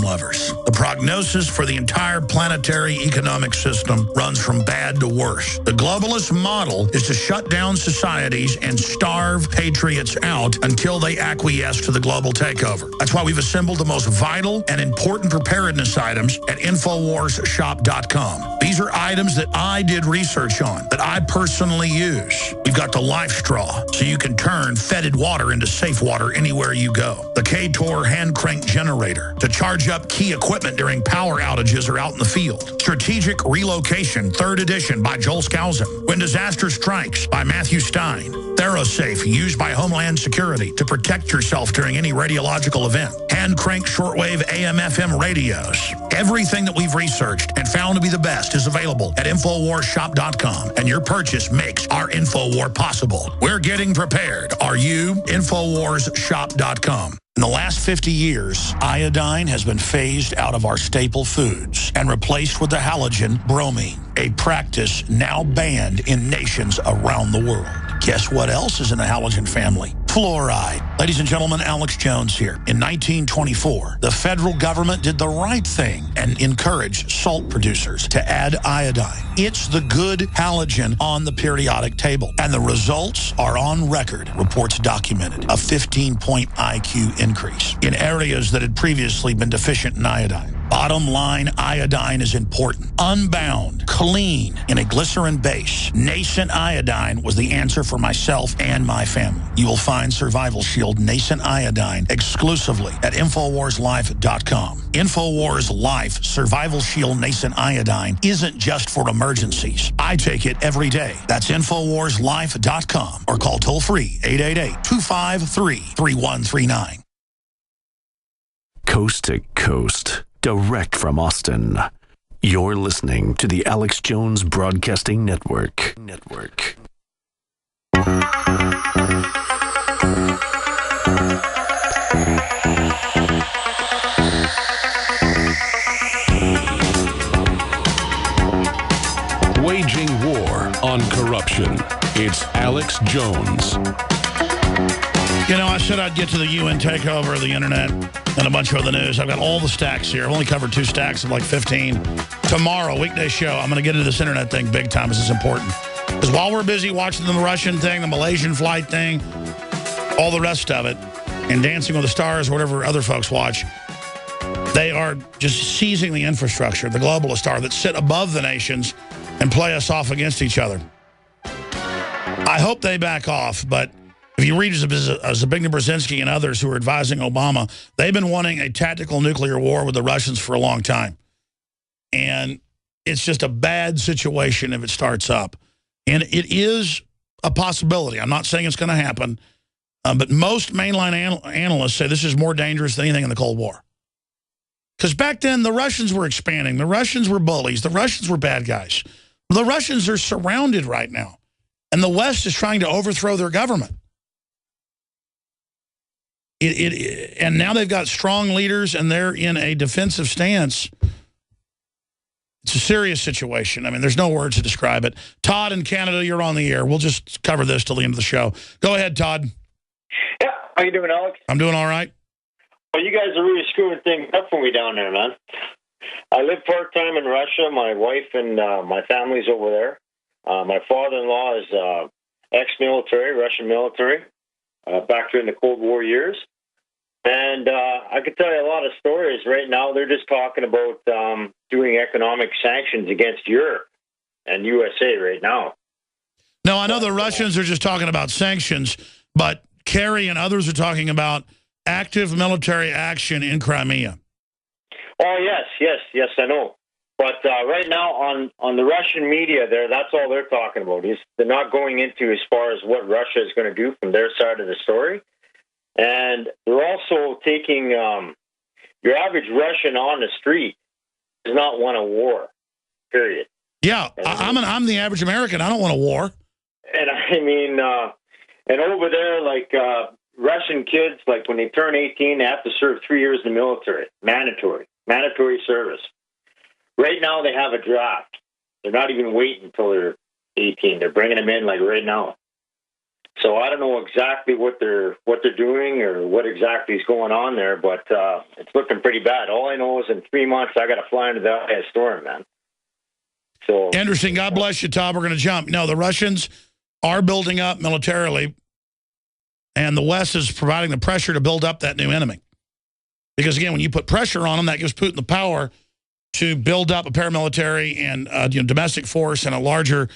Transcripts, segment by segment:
lovers. The prognosis for the entire planetary economic system runs from bad to worse. The globalist model is to shut down societies and starve patriots out until they acquiesce to the global takeover. That's why we've assembled the most vital and important preparedness items at InfoWarsShop.com. These are items that I did research on, that I personally use. We've got the Life Straw, so you can turn fetid water into safe water anywhere you go. The K-Tor hand crank generator to charge up key equipment during power outages or out in the field. Strategic Relocation, 3rd edition by Joel Skousen. When Disaster Strikes by Matthew Stein. ThyroSafe, used by Homeland Security to protect yourself during any radiological event. Hand crank shortwave AM/FM radios. Everything that we've researched and found to be the best is available at InfoWarsShop.com, and your purchase makes our InfoWar possible. We're getting prepared. Are you? InfoWarsShop.com. In the last 50 years, iodine has been phased out of our staple foods and replaced with the halogen bromine, a practice now banned in nations around the world. Guess what else is in the halogen family? Fluoride. Ladies and gentlemen, Alex Jones here. In 1924, the federal government did the right thing and encouraged salt producers to add iodine. It's the good halogen on the periodic table, and the results are on record. Reports documented a 15-point IQ increase in areas that had previously been deficient in iodine. Bottom line, iodine is important. Unbound, clean, in a glycerin base. Nascent iodine was the answer for myself and my family. You will find Survival Shield Nascent Iodine exclusively at InfoWarsLife.com. InfoWars Life Survival Shield Nascent Iodine isn't just for emergencies. I take it every day. That's InfoWarsLife.com or call toll-free 888-253-3139. Coast to coast. Direct from Austin, you're listening to the Alex Jones Broadcasting Network. Waging war on corruption. It's Alex Jones. You know, I said I'd get to the UN takeover of the internet and a bunch of other news. I've got all the stacks here. I've only covered 2 stacks of like 15. Tomorrow, weekday show, I'm going to get into this internet thing big time. This is important. Because while we're busy watching the Russian thing, the Malaysian flight thing, all the rest of it, and Dancing with the Stars, whatever other folks watch, they are just seizing the infrastructure, the globalists are, that sit above the nations and play us off against each other. I hope they back off, but if you read Zbigniew Brzezinski and others who are advising Obama, they've been wanting a tactical nuclear war with the Russians for a long time. And it's just a bad situation if it starts up. And it is a possibility. I'm not saying it's going to happen. But most mainline analysts say this is more dangerous than anything in the Cold War. Because back then, the Russians were expanding. The Russians were bullies. The Russians were bad guys. The Russians are surrounded right now. And the West is trying to overthrow their government. And now they've got strong leaders, and they're in a defensive stance. It's a serious situation. I mean, there's no words to describe it. Todd in Canada, you're on the air. We'll just cover this till the end of the show. Go ahead, Todd. Yeah, how you doing, Alex? I'm doing all right. Well, you guys are really screwing things up for me down there, man. I live part-time in Russia. My wife and my family's over there. My father-in-law is ex-military, Russian military. Back during the Cold War years. And I could tell you a lot of stories. Right now, they're just talking about doing economic sanctions against Europe and USA right now. No, I know the Russians are just talking about sanctions, but Kerry and others are talking about active military action in Crimea. Oh, yes, I know. But right now on the Russian media there, that's all they're talking about. They're not going into as far as what Russia is going to do from their side of the story. And they're also taking your average Russian on the street does not want a war, period. Yeah, I'm the average American. I don't want a war. And I mean, and over there, like Russian kids, like when they turn 18, they have to serve 3 years in the military, mandatory service. Right now, they have a draft. They're not even waiting until they're 18. They're bringing them in like right now. So I don't know exactly what they're doing or what exactly is going on there, but it's looking pretty bad. All I know is in 3 months I got to fly into the eye of the storm, man. So interesting. God bless you, Todd. We're going to jump. No, the Russians are building up militarily, and the West is providing the pressure to build up that new enemy. Because again, when you put pressure on them, that gives Putin the power to build up a paramilitary and domestic force and a larger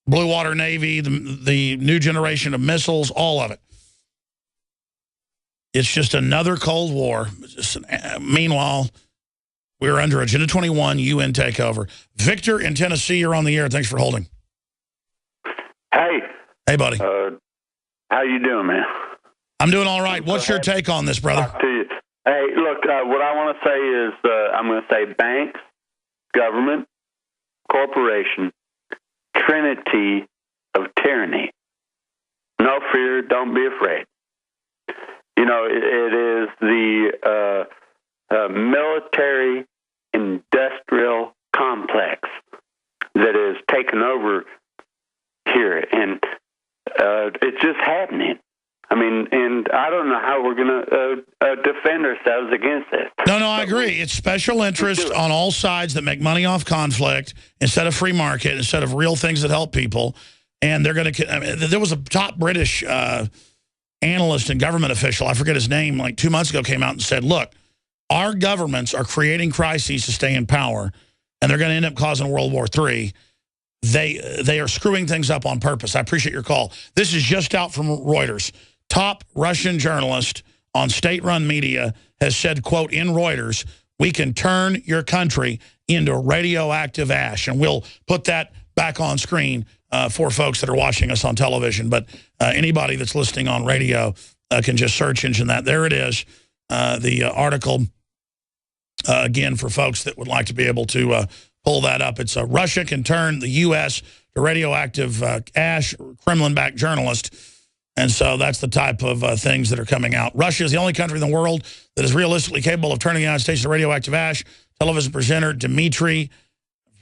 blue water navy, the new generation of missiles, all of it. It's just another Cold War. Meanwhile, we're under Agenda 21 UN takeover. Victor in Tennessee, you're on the air. Thanks for holding. Hey, buddy. How you doing, man? I'm doing all right. What's your take on this, brother? To you. Hey, look, what I want to say is I'm going to say banks, government, corporation, trinity of tyranny. No fear, don't be afraid. You know, it is the military industrial complex that is taken over here, and it's just happening. I mean, and I don't know how we're going to defend ourselves against this. No, I agree. It's special interest on all sides that make money off conflict instead of free market, instead of real things that help people. And they're going to. I mean, there was a top British analyst and government official, I forget his name, like 2 months ago, came out and said, look, our governments are creating crises to stay in power, and they're going to end up causing World War III. They are screwing things up on purpose. I appreciate your call. This is just out from Reuters. Top Russian journalist on state-run media has said, quote, in Reuters, we can turn your country into radioactive ash. And we'll put that back on screen for folks that are watching us on television. But anybody that's listening on radio can just search engine that. There it is, the article, again, for folks that would like to be able to pull that up. It's Russia can turn the U.S. to radioactive ash, Kremlin-backed journalist. And so that's the type of things that are coming out. Russia is the only country in the world that is realistically capable of turning the United States to radioactive ash. Television presenter Dmitry,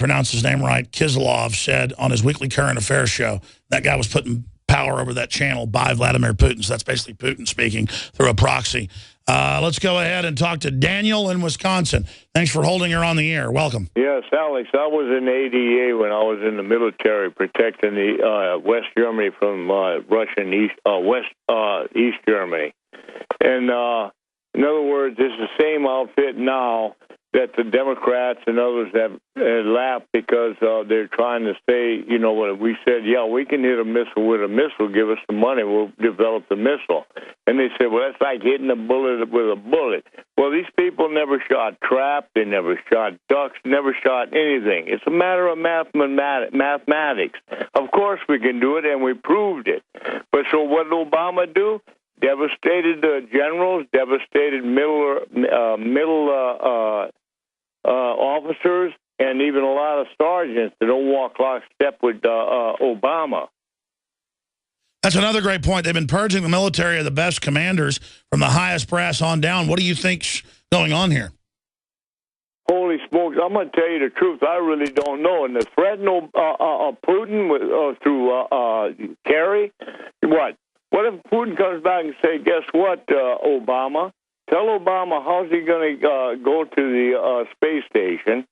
pronounce his name right, Kislov, said on his weekly current affairs show that guy was putting power over that channel by Vladimir Putin. So that's basically Putin speaking through a proxy. Let's go ahead and talk to Daniel in Wisconsin. Thanks for holding her on the air. Welcome. Yes, Alex, I was in ADA when I was in the military protecting the West Germany from Russian East Germany. And in other words, it's the same outfit now that the Democrats and others have laughed because they're trying to say, you know, what we said, yeah, we can hit a missile with a missile, give us the money, we'll develop the missile. And they said, well, that's like hitting a bullet with a bullet. Well, these people never shot trap, they never shot ducks, never shot anything. It's a matter of mathematics. Of course we can do it, and we proved it. But so what did Obama do? Devastated generals, devastated middle officers, and even a lot of sergeants that don't walk lockstep with Obama. That's another great point. They've been purging the military of the best commanders from the highest brass on down. What do you think's going on here? Holy smokes, I'm going to tell you the truth. I really don't know. And the threat of Putin through Kerry, what? What if Putin comes back and say, guess what, Obama? Tell Obama how's he going to go to the space station.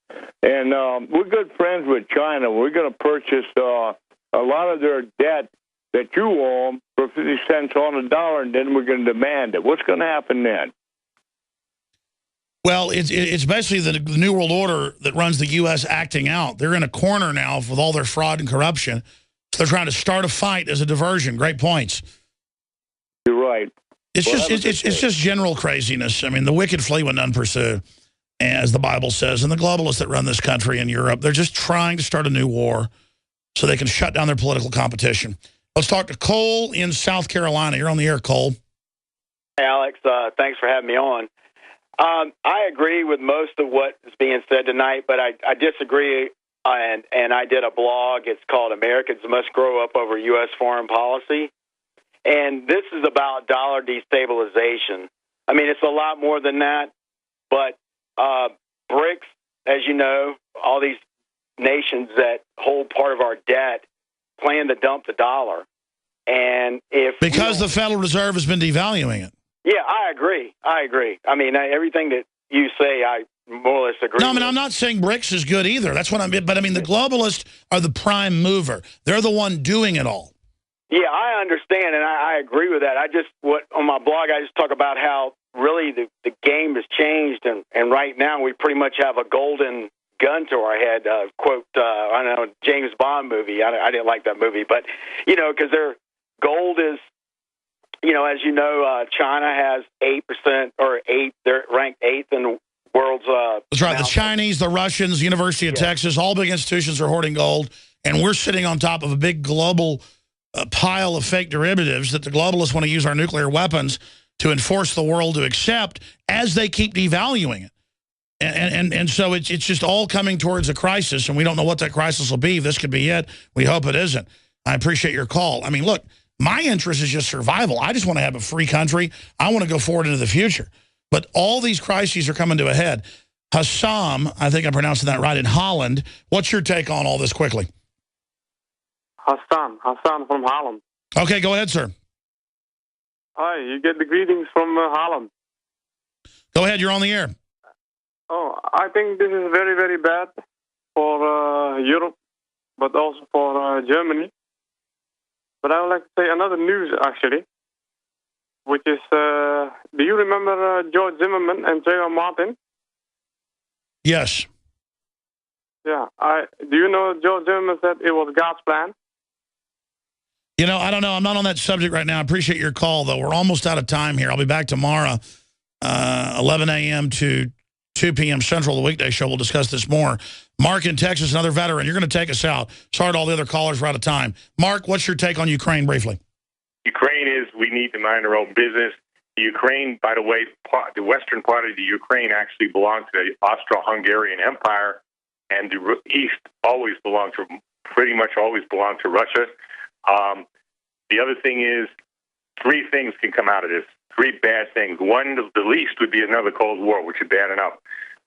And we're good friends with China. We're going to purchase a lot of their debt that you owe them for 50 cents on the dollar, and then we're going to demand it. What's going to happen then? Well, it's basically the New World Order that runs the U.S. acting out. They're in a corner now with all their fraud and corruption. So they're trying to start a fight as a diversion. Great points. You're right. It's just general craziness. I mean, the wicked flee when none pursue, as the Bible says. And the globalists that run this country in Europe, they're just trying to start a new war so they can shut down their political competition. Let's talk to Cole in South Carolina. You're on the air, Cole. Hey, Alex. Thanks for having me on. I agree with most of what is being said tonight, but I disagree, and I did a blog. It's called Americans Must Grow Up Over U.S. Foreign Policy. And this is about dollar destabilization. I mean, it's a lot more than that, but BRICS, as you know, all these nations that hold part of our debt plan to dump the dollar. And because the Federal Reserve has been devaluing it. Yeah, I agree. I mean, everything that you say, I more or less agree. No, I mean, I'm not saying BRICS is good either. That's what I mean. But I mean, the globalists are the prime mover. They're the one doing it all. Yeah, I understand, and I agree with that. On my blog, I just talk about how really the game has changed, and right now we pretty much have a golden gun to our head. Quote, I don't know, James Bond movie. I didn't like that movie, but because their gold is, as you know, China has 8% or 8. They're ranked 8th in the world's. That's right. The Chinese, the Russians, University of Texas, all big institutions are hoarding gold, and we're sitting on top of a big global pile of fake derivatives that the globalists want to use our nuclear weapons to enforce the world to accept as they keep devaluing it. And so it's just all coming towards a crisis, and we don't know what that crisis will be. This could be it. We hope it isn't. I appreciate your call. I mean, look, my interest is just survival. I just want to have a free country. I want to go forward into the future. But all ththese crises are coming to a head. Hassam, I think I'm pronouncing that right, in Holland. What's your take on all this quickly? Hassan from Holland. Okay, go ahead, sir. Hi, you get the greetings from Holland. Go ahead, you're on the air. Oh, I think this is very, very bad for Europe, but also for Germany. But I would like to say another news, actually, which is, do you remember George Zimmerman and Trayvon Martin? Yes. Yeah. Do you know George Zimmerman said it was God's plan? I don't know. I'm not on that subject right now. I appreciate your call, though. We're almost out of time here. I'll be back tomorrow, 11 a.m. to 2 p.m. Central, the weekday show. We'll discuss this more. Mark in Texas, another veteran. You're going to take us out. Sorry to all the other callers. We're out of time. Mark, what's your take on Ukraine, briefly? Ukraine is, we need to mind our own business. Ukraine, by the way, the western part of the Ukraine actually belonged to the Austro-Hungarian Empire, and the east pretty much always belonged to Russia. The other thing is, 3 things can come out of this. 3 bad things. One, the least, would be another Cold War, which is bad enough.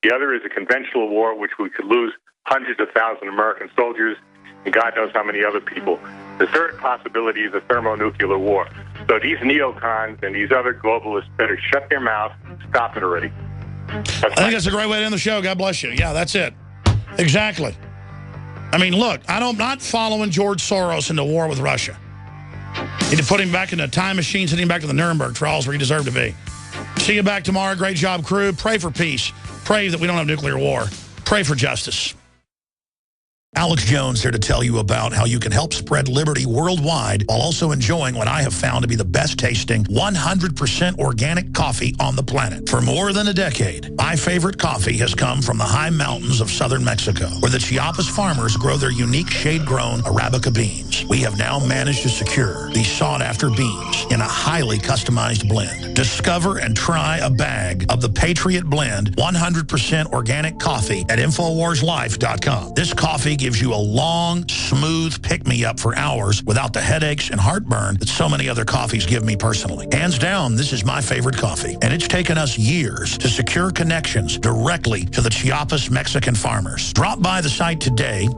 The other is a conventional war, which we could lose hundreds of thousands of American soldiers and God knows how many other people. The third possibility is a thermonuclear war. So these neocons and these other globalists better shut their mouth, stop it already. I think that's a great way to end the show. God bless you. Yeah, that's it. Exactly. I mean, look, I'm not following George Soros into war with Russia. Need to put him back in a time machine, send him back to the Nuremberg trials where he deserved to be. See you back tomorrow. Great job, crew. Pray for peace. Pray that we don't have nuclear war. Pray for justice. Alex Jones here to tell you about how you can help spread liberty worldwide while also enjoying what I have found to be the best tasting 100% organic coffee on the planet. For more than a decade, my favorite coffee has come from the high mountains of southern Mexico, where the Chiapas farmers grow their unique shade-grown Arabica beans. We have now managed to secure these sought-after beans in a highly customized blend. Discover and try a bag of the Patriot Blend 100% organic coffee at InfoWarsLife.com. This coffee gives you a long, smooth pick-me-up for hours without the headaches and heartburn that so many other coffees give me personally. Hands down, this is my favorite coffee, and it's taken us years to secure connections directly to the Chiapas Mexican farmers. Drop by the site today